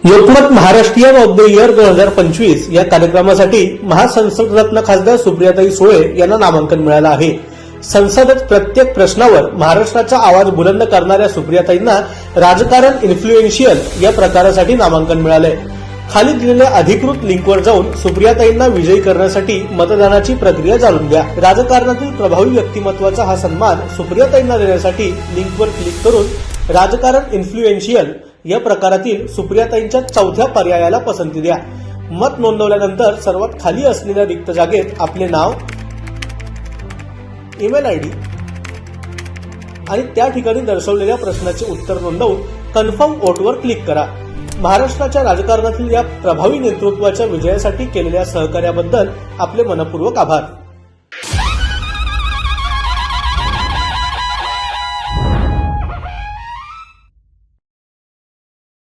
Lokmat Maharashtrian of the year 2025 या कार्यक्रमासाठी महासंसद रत्न खासदार सुप्रियाताई सुळे यांना नामांकन मिळालं आहे। संसदेत प्रत्येक प्रश्नावर महाराष्ट्राचा आवाज बुलंद करणाऱ्या सुप्रियाताईंना राजकारण इन्फ्लुएन्शियल या प्रकारासाठी नामांकन मिळालंय। खाली दिलेल्या अधिकृत लिंकवर जाऊन सुप्रियाताईंना विजयी करण्यासाठी मतदानाची प्रक्रिया जाणून घ्या। राजकारणातील प्रभावी व्यक्तिमत्वाचा हा सन्मान सुप्रियाताईंना देण्यासाठी लिंकवर क्लिक करून राजकारण इन्फ्लुएन्शियल या प्रकारातील सुप्रियाताईंच्या चौथ्या पर्यायाला पसंती द्या। मत नोंदवल्यानंतर सर्वात खाली असलेल्या रिक्त जागेत आपले नाव, ईमेल आयडी आणि त्या ठिकाणी दर्शवलेल्या प्रश्नाचे उत्तर नोंदवून कन्फर्म वोटवर क्लिक करा। महाराष्ट्राच्या राजकारणातील या प्रभावी नेतृत्वाच्या विजयासाठी केलेल्या सहकार्याबद्दल आपले मनपूर्वक आभार।